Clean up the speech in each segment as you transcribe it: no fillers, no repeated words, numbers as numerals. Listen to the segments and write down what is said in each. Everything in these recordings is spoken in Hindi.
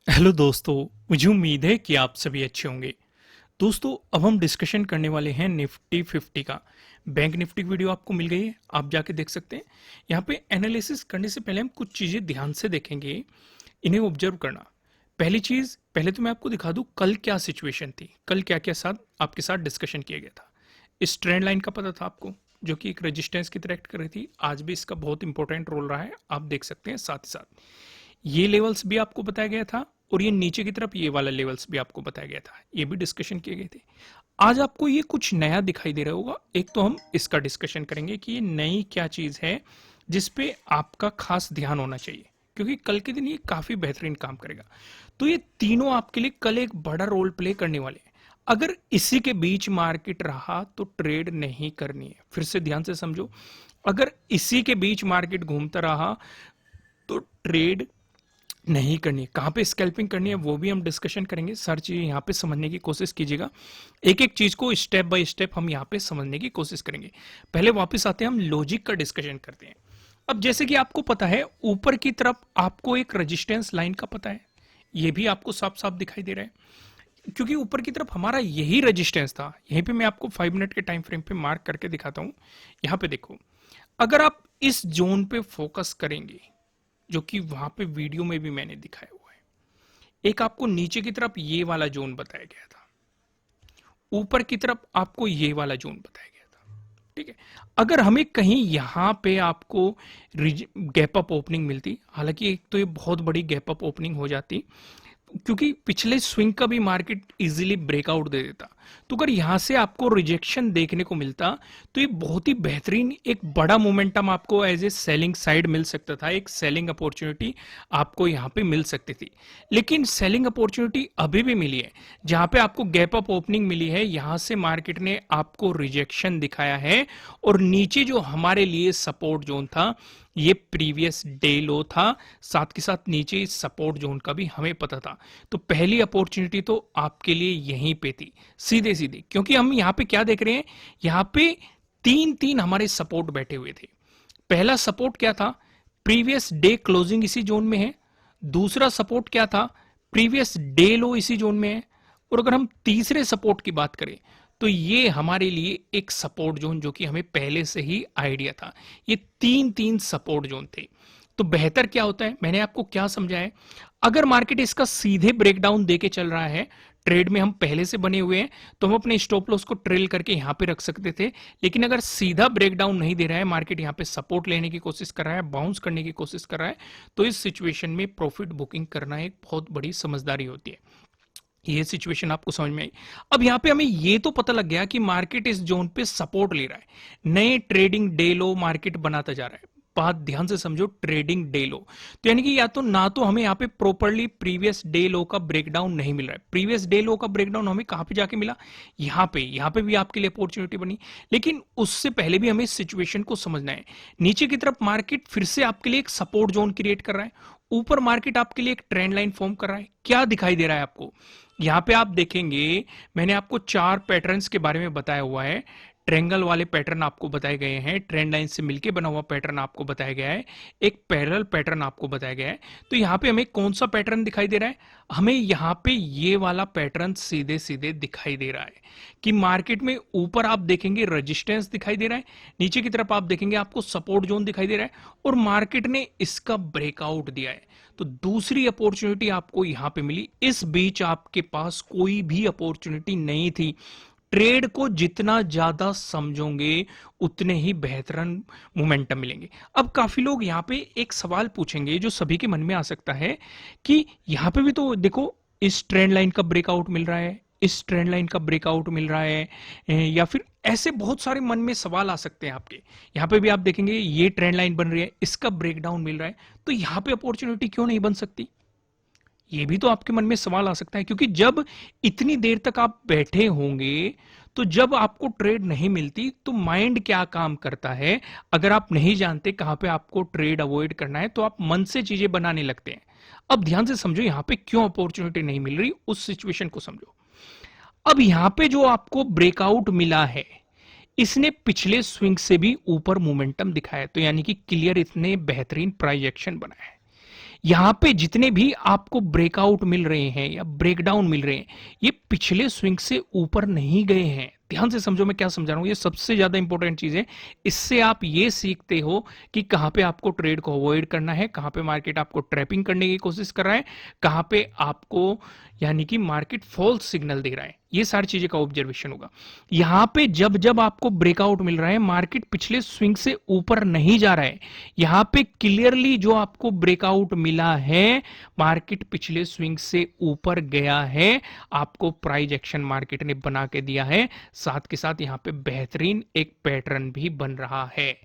हेलो दोस्तों। मुझे उम्मीद है कि आप सभी अच्छे होंगे। दोस्तों, अब हम डिस्कशन करने वाले हैं निफ्टी 50 का। बैंक निफ्टी की वीडियो आपको मिल गई है, आप जाके देख सकते हैं। यहाँ पे एनालिसिस करने से पहले हम कुछ चीज़ें ध्यान से देखेंगे, इन्हें ऑब्जर्व करना। पहली चीज़, पहले तो मैं आपको दिखा दूँ कल क्या सिचुएशन थी, कल क्या क्या साथ आपके साथ डिस्कशन किया गया था। इस ट्रेंड लाइन का पता था आपको, जो कि एक रेजिस्टेंस की तरह एक्ट कर रही थी। आज भी इसका बहुत इंपॉर्टेंट रोल रहा है, आप देख सकते हैं। साथ ही साथ ये लेवल्स भी आपको बताया गया था, और ये नीचे की तरफ ये वाला लेवल्स भी आपको बताया गया था, ये भी डिस्कशन किए गए थे। आज आपको ये कुछ नया दिखाई दे रहा होगा। एक तो हम इसका डिस्कशन करेंगे कि ये नई क्या चीज़ है जिस पे आपका खास ध्यान होना चाहिए, क्योंकि कल के दिन ये काफ़ी बेहतरीन काम करेगा। तो ये तीनों आपके लिए कल एक बड़ा रोल प्ले करने वाले हैं। अगर इसी के बीच मार्केट रहा तो ट्रेड नहीं करनी है। फिर से ध्यान से समझो, अगर इसी के बीच मार्केट घूमता रहा तो ट्रेड नहीं करनी है। कहाँ पे स्कैल्पिंग करनी है वो भी हम डिस्कशन करेंगे। सारी चीज़ें यहाँ पे समझने की कोशिश कीजिएगा। एक एक चीज़ को स्टेप बाय स्टेप हम यहाँ पे समझने की कोशिश करेंगे। पहले वापस आते हैं, हम लॉजिक का डिस्कशन करते हैं। अब जैसे कि आपको पता है, ऊपर की तरफ आपको एक रेजिस्टेंस लाइन का पता है, ये भी आपको साफ साफ दिखाई दे रहा है, क्योंकि ऊपर की तरफ हमारा यही रेजिस्टेंस था। यहीं पे मैं आपको 5 मिनट के टाइम फ्रेम पे मार्क करके दिखाता हूँ। यहाँ पे देखो, अगर आप इस जोन पे फोकस करेंगे, जो कि वहां पे वीडियो में भी मैंने दिखाया हुआ है, एक आपको नीचे की तरफ ये वाला जोन बताया गया था, ऊपर की तरफ आपको ये वाला जोन बताया गया था। ठीक है, अगर हमें कहीं यहां पे आपको गैप अप ओपनिंग मिलती, हालांकि एक तो ये बहुत बड़ी गैप अप ओपनिंग हो जाती, क्योंकि पिछले स्विंग का भी मार्केट इजीली ब्रेकआउट दे देता, तो अगर यहां से आपको रिजेक्शन देखने को मिलता तो ये बहुत ही बेहतरीन एक बड़ा मोमेंटम आपको एज ए सेलिंग साइड मिल सकता था, एक सेलिंग अपॉर्चुनिटी आपको यहां पे मिल सकती थी। लेकिन सेलिंग अपॉर्चुनिटी अभी भी मिली है, जहां पे आपको गैप अप ओपनिंग मिली है, यहां से मार्केट ने आपको रिजेक्शन दिखाया है, और नीचे जो हमारे लिए सपोर्ट जोन था, ये प्रीवियस डे लो था। साथ के साथ नीचे इस सपोर्ट जोन का भी हमें पता था। तो पहली अपॉर्चुनिटी तो आपके लिए यहीं पे थी, सीधे सीधे, क्योंकि हम यहाँ पे क्या देख रहे हैं, यहाँ पे तीन तीन हमारे सपोर्ट बैठे हुए थे। पहला सपोर्ट क्या था, प्रीवियस डे क्लोजिंग इसी जोन में है। दूसरा सपोर्ट क्या था, प्रीवियस डे लो इसी जोन में है। और अगर हम तीसरे सपोर्ट की बात करें, तो ये हमारे लिए एक सपोर्ट जोन जो कि हमें पहले से ही आइडिया था। ये तीन तीन सपोर्ट जोन थे। तो बेहतर क्या होता है, मैंने आपको क्या समझा है, अगर मार्केट इसका सीधे ब्रेकडाउन देके चल रहा है, ट्रेड में हम पहले से बने हुए हैं, तो हम अपने स्टॉप लॉस को ट्रेल करके यहां पे रख सकते थे। लेकिन अगर सीधा ब्रेकडाउन नहीं दे रहा है, मार्केट यहां पे सपोर्ट लेने की कोशिश कर रहा है, बाउंस करने की कोशिश कर रहा है, तो इस सिचुएशन में प्रॉफिट बुकिंग करना एक बहुत बड़ी समझदारी होती है। ये सिचुएशन आपको समझ में आई। अब यहां पे हमें ये तो पता लग गया कि मार्केट इस जोन पे सपोर्ट ले रहा है, नए ट्रेडिंग डे लो मार्केट बनाता जा रहा है। बात ध्यान से समझो, ट्रेडिंग डे लो, तो यानी कि या तो ना तो हमें यहाँ पे प्रॉपर्ली प्रीवियस डे लो का ब्रेकडाउन नहीं मिल रहा है। प्रीवियस डे लो का ब्रेकडाउन हमें कहां पे जाके मिला, यहाँ पे भी आपके लिए अपॉर्चुनिटी बनी। लेकिन उससे पहले भी हमें इस सिचुएशन को समझना है। नीचे की तरफ मार्केट फिर से आपके लिए एक सपोर्ट जोन क्रिएट कर रहा है, ऊपर मार्केट आपके लिए एक ट्रेंड लाइन फॉर्म कर रहा है। क्या दिखाई दे रहा है आपको, यहाँ पे आप देखेंगे, मैंने आपको चार पैटर्न्स के बारे में बताया हुआ है। ट्रेंगल वाले पैटर्न आपको बताए गए हैं, ट्रेंड लाइन से मिलके बना हुआ पैटर्न आपको बताया गया है, एक पैरेलल पैटर्न आपको बताया गया है। तो यहाँ पे हमें कौन सा पैटर्न दिखाई दे रहा है, हमें यहाँ पे ये वाला पैटर्न सीधे सीधे दिखाई दे रहा है कि मार्केट में ऊपर आप देखेंगे रेजिस्टेंस दिखाई दे रहा है, नीचे की तरफ आप देखेंगे आपको सपोर्ट जोन दिखाई दे रहा है, और मार्केट ने इसका ब्रेकआउट दिया है। तो दूसरी अपॉर्चुनिटी आपको यहां पे मिली। इस बीच आपके पास कोई भी अपॉर्चुनिटी नहीं थी। ट्रेड को जितना ज्यादा समझोगे उतने ही बेहतरीन मोमेंटम मिलेंगे। अब काफी लोग यहां पे एक सवाल पूछेंगे जो सभी के मन में आ सकता है कि यहां पे भी तो देखो, इस ट्रेंड लाइन का ब्रेकआउट मिल रहा है, इस ट्रेंड लाइन का ब्रेकआउट मिल रहा है, या फिर ऐसे बहुत सारे मन में सवाल आ सकते हैं आपके। यहां पे भी आप देखेंगे ये ट्रेंड लाइन बन रही है, इसका ब्रेकडाउन मिल रहा है, तो यहां पे अपॉर्चुनिटी क्यों नहीं बन सकती, ये भी तो आपके मन में सवाल आ सकता है। क्योंकि जब इतनी देर तक आप बैठे होंगे, तो जब आपको ट्रेड नहीं मिलती तो माइंड क्या काम करता है, अगर आप नहीं जानते कहां पे आपको ट्रेड अवॉइड करना है, तो आप मन से चीजें बनाने लगते हैं। अब ध्यान से समझो, यहां पे क्यों अपॉर्चुनिटी नहीं मिल रही, उस सिचुएशन को समझो। अब यहां पे जो आपको ब्रेकआउट मिला है, इसने पिछले स्विंग से भी ऊपर मोमेंटम दिखाया है, तो यानी कि क्लियर इतने बेहतरीन प्राइस एक्शन बना है। यहां पे जितने भी आपको ब्रेकआउट मिल रहे हैं या ब्रेकडाउन मिल रहे हैं, ये पिछले स्विंग से ऊपर नहीं गए हैं। ध्यान से समझो मैं क्या समझा रहा हूं, ये सबसे ज्यादा इंपॉर्टेंट चीज है। इससे आप ये सीखते हो कि कहां पे आपको ट्रेड को अवॉइड करना है, कहां पे मार्केट आपको ट्रैपिंग करने की कोशिश कर रहा है, कहां पे आपको यानी कि मार्केट फॉल्स सिग्नल दे रहा है। ये सारी चीजें का ऑब्जर्वेशन होगा। यहां पे जब जब आपको ब्रेकआउट मिल रहा है, मार्केट पिछले स्विंग से ऊपर नहीं जा रहा है, यहां पे क्लियरली जो आपको ब्रेकआउट मिला है, मार्केट पिछले स्विंग से ऊपर गया है, आपको प्राइस एक्शन मार्केट ने बना के दिया है। साथ के साथ यहां पे बेहतरीन एक पैटर्न भी बन रहा है।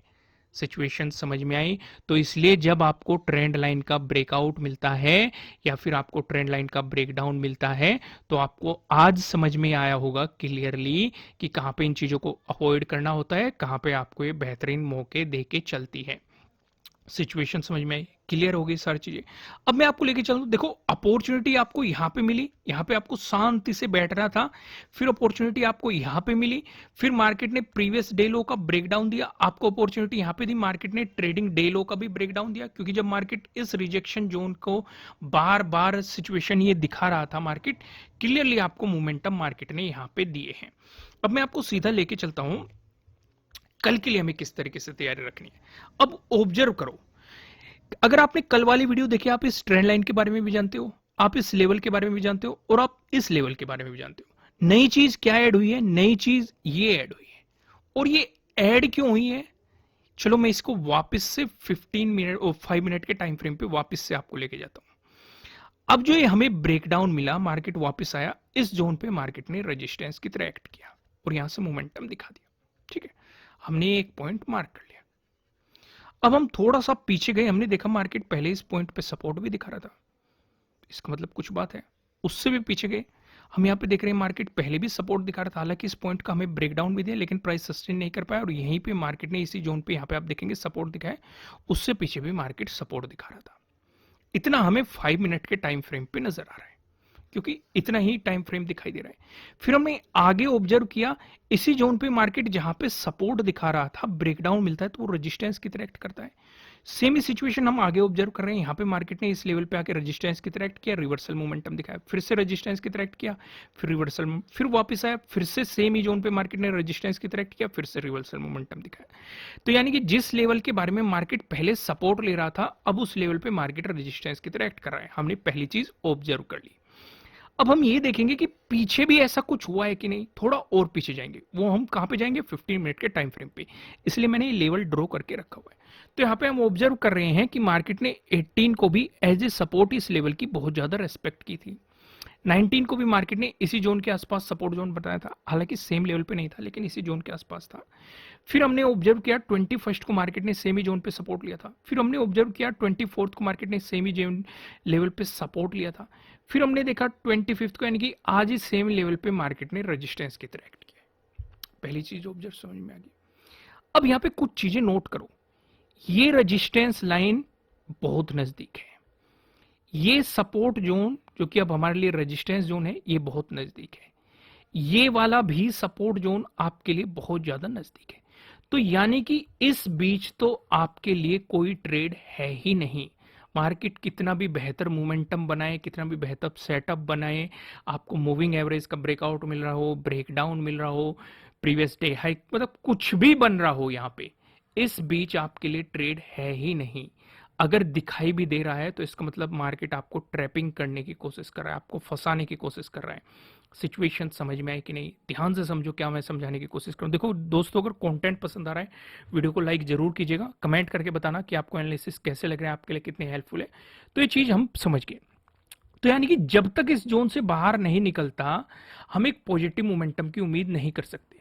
सिचुएशन समझ में आई? तो इसलिए जब आपको ट्रेंड लाइन का ब्रेकआउट मिलता है या फिर आपको ट्रेंड लाइन का ब्रेकडाउन मिलता है, तो आपको आज समझ में आया होगा क्लियरली कि कहां पे इन चीजों को अवॉइड करना होता है, कहां पे आपको ये बेहतरीन मौके देके चलती है। सिचुएशन समझ में आई? क्लियर हो गई सारी चीजें। अब मैं आपको लेके चलूं, देखो अपॉर्चुनिटी आपको यहां पे मिली, यहां पे आपको शांति से बैठना था, फिर अपॉर्चुनिटी आपको यहां पे मिली, फिर मार्केट ने प्रीवियस डे लो का ब्रेकडाउन दिया, आपको अपॉर्चुनिटी यहां पे दी, मार्केट ने ट्रेडिंग डे लो का भी ब्रेकडाउन दिया, क्योंकि जब मार्केट इस रिजेक्शन जोन को बार बार सिचुएशन ये दिखा रहा था, मार्केट क्लियरली आपको मोमेंटम मार्केट ने यहां पे दिए हैं। अब मैं आपको सीधा लेके चलता हूं कल के लिए हमें किस तरीके से तैयारी रखनी है। अब ऑब्जर्व करो, अगर आपने कल वाली वीडियो देखी, आप इस ट्रेंड लाइन के बारे में भी जानते हो, आप इस लेवल के बारे में भी जानते हो, और आप इस लेवल के बारे में भी जानते हो। नई चीज क्या ऐड हुई है? नई चीज ये ऐड हुई है। और ये ऐड क्यों हुई है? चलो मैं इसको वापस से 15 मिनट और 5 मिनट के टाइम फ्रेम पे वापस से आपको लेके जाता हूं। अब जो ये हमें ब्रेकडाउन मिला, मार्केट वापस आया, इस जोन पे मार्केट ने रेजिस्टेंस की तरह एक्ट किया और यहां से मोमेंटम दिखा दिया। ठीक है, हमने एक पॉइंट मार्क कर लिया। अब हम थोड़ा सा पीछे गए, हमने देखा मार्केट पहले इस पॉइंट पे सपोर्ट भी दिखा रहा था, इसका मतलब कुछ बात है। उससे भी पीछे गए, हम यहाँ पे देख रहे हैं मार्केट पहले भी सपोर्ट दिखा रहा था, हालांकि इस पॉइंट का हमें ब्रेकडाउन भी दिया, लेकिन प्राइस सस्टेन नहीं कर पाया, और यहीं पे मार्केट ने इसी जोन पे यहाँ पे आप देखेंगे सपोर्ट दिखाया, उससे पीछे भी मार्केट सपोर्ट दिखा रहा था। इतना हमें 5 मिनट के टाइम फ्रेम पे नजर आ रहा है, क्योंकि इतना ही टाइम फ्रेम दिखाई दे रहा है। फिर हमने आगे ऑब्जर्व किया, इसी जोन पे मार्केट जहां पे सपोर्ट दिखा रहा था, ब्रेकडाउन मिलता है तो वो रेजिस्टेंस की तरह एक्ट करता है। सेम ही सिचुएशन हम आगे ऑब्जर्व कर रहे हैं, यहां पे मार्केट ने इस लेवल पे आके रेजिस्टेंस की तरह एक्ट किया, रिवर्सल मोमेंटम दिखाया, फिर से रेजिस्टेंस की तरह एक्ट किया, फिर रिवर्सल, फिर वापस आया, फिर से सेम ही जोन पे मार्केट ने रेजिस्टेंस की तरह एक्ट किया, फिर से रिवर्सल मोमेंटम दिखाया। तो यानी कि जिस लेवल के बारे में मार्केट पहले सपोर्ट ले रहा था, अब उस लेवल पे मार्केट रेजिस्टेंस की तरह एक्ट कर रहा है। हमने पहली चीज ऑब्जर्व कर ली। अब हम ये देखेंगे कि पीछे भी ऐसा कुछ हुआ है कि नहीं, थोड़ा और पीछे जाएंगे। वो हम कहां पे जाएंगे? 15 मिनट के टाइम फ्रेम पे, इसलिए मैंने ये लेवल ड्रॉ करके रखा हुआ है। तो यहाँ पे हम ऑब्जर्व कर रहे हैं कि मार्केट ने 18 को भी एज ए सपोर्ट इस लेवल की बहुत ज्यादा रेस्पेक्ट की थी। 19 को भी मार्केट ने इसी जोन के आसपास सपोर्ट जोन बताया था, हालांकि सेम लेवल पे नहीं था, लेकिन इसी जोन के आसपास था। फिर हमने ऑब्जर्व किया 21 को मार्केट ने सेम ही जोन पे सपोर्ट लिया था। फिर हमने ऑब्जर्व किया 24 को मार्केट ने सेम ही जोन लेवल पे सपोर्ट लिया था। फिर हमने देखा 25 को, यानी कि आज ही सेम लेवल पे मार्केट ने रेजिस्टेंस की तरह एक्ट किया। पहली चीज ऑब्जर्व समझ में आ गई। अब यहाँ पे कुछ चीजें नोट करो, ये रेजिस्टेंस लाइन बहुत नजदीक है, ये सपोर्ट जोन जो कि अब हमारे लिए रेजिस्टेंस जोन है, ये बहुत नजदीक है, ये वाला भी सपोर्ट जोन आपके लिए बहुत ज्यादा नजदीक है। तो यानी कि इस बीच तो आपके लिए कोई ट्रेड है ही नहीं। मार्केट कितना भी बेहतर मोमेंटम बनाए, कितना भी बेहतर सेटअप बनाए, आपको मूविंग एवरेज का ब्रेकआउट मिल रहा हो, ब्रेकडाउन मिल रहा हो, प्रीवियस डे हाइक, मतलब कुछ भी बन रहा हो, यहाँ पे इस बीच आपके लिए ट्रेड है ही नहीं। अगर दिखाई भी दे रहा है तो इसका मतलब मार्केट आपको ट्रैपिंग करने की कोशिश कर रहा है, आपको फंसाने की कोशिश कर रहा है। सिचुएशन समझ में आए कि नहीं? ध्यान से समझो क्या मैं समझाने की कोशिश करूं। देखो दोस्तों, अगर कंटेंट पसंद आ रहा है, वीडियो को लाइक जरूर कीजिएगा, कमेंट करके बताना कि आपको एनालिसिस कैसे लग रहा है, आपके लिए कितने हेल्पफुल है। तो ये चीज हम समझ गए। तो यानी कि जब तक इस जोन से बाहर नहीं निकलता, हम एक पॉजिटिव मोमेंटम की उम्मीद नहीं कर सकते।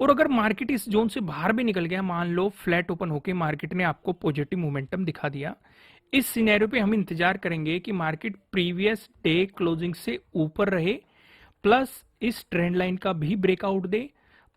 और अगर मार्केट इस जोन से बाहर भी निकल गया, मान लो फ्लैट ओपन होके मार्केट ने आपको पॉजिटिव मोमेंटम दिखा दिया, इस सिनेरियो पे हम इंतजार करेंगे कि मार्केट प्रीवियस डे क्लोजिंग से ऊपर रहे, प्लस इस ट्रेंड लाइन का भी ब्रेकआउट दे,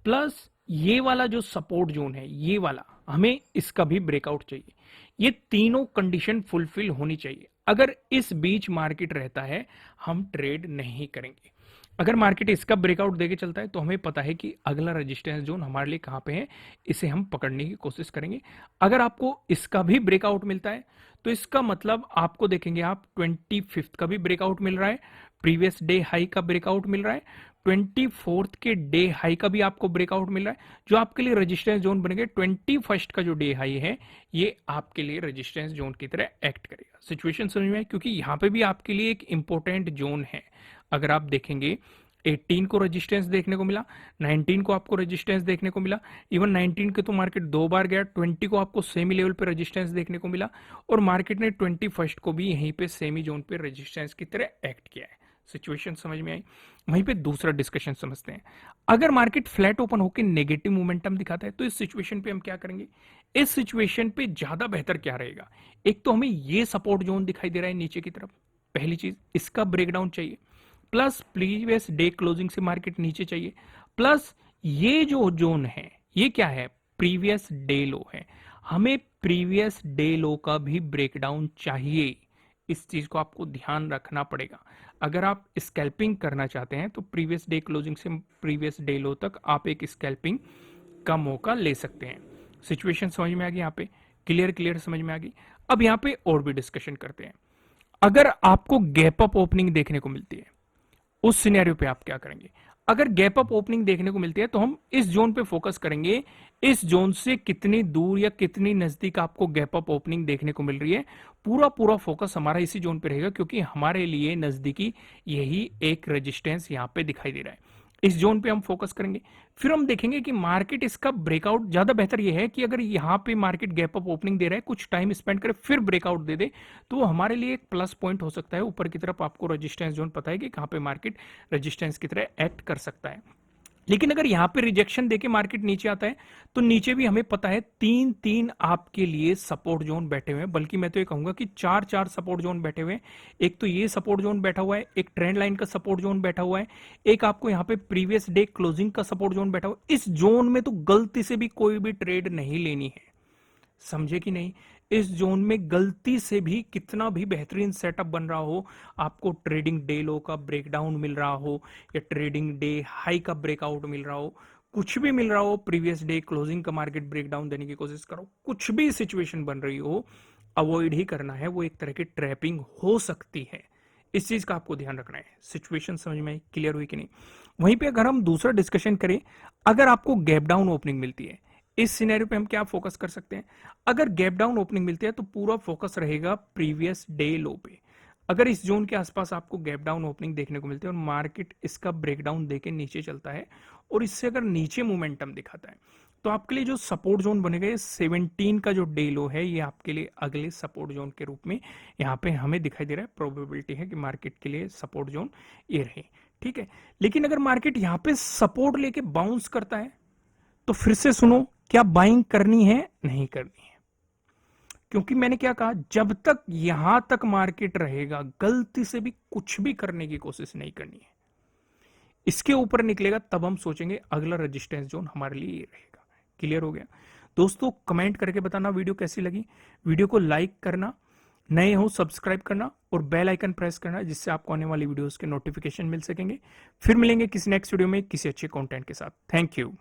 प्लस ये वाला जो सपोर्ट जोन है, ये वाला हमें इसका भी ब्रेकआउट चाहिए। ये तीनों कंडीशन फुलफिल होनी चाहिए। अगर इस बीच मार्केट रहता है, हम ट्रेड नहीं करेंगे। अगर मार्केट इसका ब्रेकआउट देके चलता है तो हमें पता है कि अगला रेजिस्टेंस जोन हमारे लिए कहां पे है, इसे हम पकड़ने की कोशिश करेंगे। अगर आपको इसका भी ब्रेकआउट मिलता है तो इसका मतलब आपको देखेंगे आप 25th का भी ब्रेकआउट मिल रहा है, प्रीवियस डे हाई का ब्रेकआउट मिल रहा है, 24th के डे हाई का भी आपको ब्रेकआउट मिल रहा है, जो आपके लिए रेजिस्टेंस जोन बनेंगे। 21st का जो डे हाई है ये आपके लिए रेजिस्टेंस जोन की तरह एक्ट करेगा। सिचुएशन समझ में आए, क्योंकि यहां पे भी आपके लिए एक इंपॉर्टेंट जोन है। अगर आप देखेंगे 18 को रेजिस्टेंस देखने को मिला, 19 को आपको रेजिस्टेंस देखने को मिला, इवन 19 के तो मार्केट 2 बार गया, 20 को आपको सेमी लेवल पे रेजिस्टेंस देखने को मिला, और मार्केट ने 21st को भी यहीं पे सेमी जोन पे रेजिस्टेंस की तरह एक्ट किया है। सिचुएशन समझ में आई। वहीं पे दूसरा डिस्कशन समझते हैं। अगर मार्केट फ्लैट ओपन होकर नेगेटिव मोमेंटम दिखाता है तो इस सिचुएशन पे हम क्या करेंगे? इस सिचुएशन पे ज्यादा बेहतर क्या रहेगा? एक तो हमें ये सपोर्ट जोन दिखाई दे रहा है नीचे की तरफ, पहली चीज इसका ब्रेकडाउन चाहिए, प्लस प्रीवियस डे क्लोजिंग से मार्केट नीचे चाहिए, प्लस ये जो जोन है ये क्या है? प्रीवियस डे लो है। हमें प्रीवियस डे लो का भी ब्रेकडाउन चाहिए। इस चीज को आपको ध्यान रखना पड़ेगा। अगर आप स्कैल्पिंग करना चाहते हैं तो प्रीवियस डे क्लोजिंग से प्रीवियस डे लो तक आप एक स्कैल्पिंग का मौका ले सकते हैं। सिचुएशन समझ में आ गई? यहाँ पे क्लियर समझ में आ गई। अब यहाँ पे और भी डिस्कशन करते हैं। अगर आपको गैप अप ओपनिंग देखने को मिलती है उस सिनेरियो पे आप क्या करेंगे? अगर गैप अप ओपनिंग देखने को मिलती है तो हम इस जोन पे फोकस करेंगे। इस जोन से कितनी दूर या कितनी नजदीक आपको गैप अप ओपनिंग देखने को मिल रही है, पूरा फोकस हमारा इसी जोन पे रहेगा, क्योंकि हमारे लिए नजदीकी यही एक रेजिस्टेंस यहां पे दिखाई दे रहा है। इस जोन पे हम फोकस करेंगे। फिर हम देखेंगे कि मार्केट इसका ब्रेकआउट, ज्यादा बेहतर यह है कि अगर यहां पे मार्केट गैप अप ओपनिंग दे रहा है, कुछ टाइम स्पेंड करे, फिर ब्रेकआउट दे दे, तो वो हमारे लिए एक प्लस पॉइंट हो सकता है। ऊपर की तरफ आपको रेजिस्टेंस जोन पता है कि कहां पे मार्केट रेजिस्टेंस की तरह एक्ट कर सकता है। लेकिन अगर यहां पे रिजेक्शन देके मार्केट नीचे आता है तो नीचे भी हमें पता है 3-3 आपके लिए सपोर्ट जोन बैठे हुए हैं, बल्कि मैं तो ये कहूंगा कि 4-4 सपोर्ट जोन बैठे हुए हैं। एक तो ये सपोर्ट जोन बैठा हुआ है, एक ट्रेंड लाइन का सपोर्ट जोन बैठा हुआ है, एक आपको यहां पे प्रीवियस डे क्लोजिंग का सपोर्ट जोन बैठा हुआ है। इस जोन में तो गलती से भी कोई भी ट्रेड नहीं लेनी है, समझे कि नहीं? इस जोन में गलती से भी कितना भी बेहतरीन सेटअप बन रहा हो, आपको ट्रेडिंग डे लो का ब्रेकडाउन मिल रहा हो या ट्रेडिंग डे हाई का ब्रेकआउट मिल रहा हो, कुछ भी मिल रहा हो, प्रीवियस डे क्लोजिंग का मार्केट ब्रेकडाउन देने की कोशिश करो, कुछ भी सिचुएशन बन रही हो, अवॉइड ही करना है। वो एक तरह की ट्रैपिंग हो सकती है। इस चीज का आपको ध्यान रखना है। सिचुएशन समझ में क्लियर हुई कि नहीं? वहीं पे अगर हम दूसरा डिस्कशन करें, अगर आपको गैप डाउन ओपनिंग मिलती है, इस सिनेरियो पे हम क्या फोकस कर सकते हैं? अगर गैप डाउन ओपनिंग मिलती है तो पूरा फोकस रहेगा प्रीवियस डे लो पे। अगर इस जोन के आसपास आपको गैप डाउन ओपनिंग देखने को मिलती है और मार्केट इसका ब्रेकडाउन देके नीचे चलता है और इससे अगर नीचे मोमेंटम दिखाता है तो आपके लिए जो सपोर्ट जोन बनेगा, ये 17 का जो डे लो है, ये आपके लिए अगले सपोर्ट जोन के रूप में यहाँ पे हमें दिखाई दे रहा है। प्रोबेबिलिटी है कि मार्केट के लिए सपोर्ट जोन ये रहे, ठीक है। लेकिन अगर मार्केट यहाँ पे सपोर्ट लेके बाउंस करता है तो फिर से सुनो, क्या बाइंग करनी है? नहीं करनी है। क्योंकि मैंने क्या कहा, जब तक यहां तक मार्केट रहेगा गलती से भी कुछ भी करने की कोशिश नहीं करनी है। इसके ऊपर निकलेगा तब हम सोचेंगे अगला रेजिस्टेंस जोन हमारे लिए ये रहेगा। क्लियर हो गया दोस्तों? कमेंट करके बताना वीडियो कैसी लगी। वीडियो को लाइक करना, नए हो सब्सक्राइब करना और बेल आइकन प्रेस करना, जिससे आपको आने वाली वीडियोस के नोटिफिकेशन मिल सकेंगे। फिर मिलेंगे किसी नेक्स्ट वीडियो में किसी अच्छे कंटेंट के साथ। Thank you.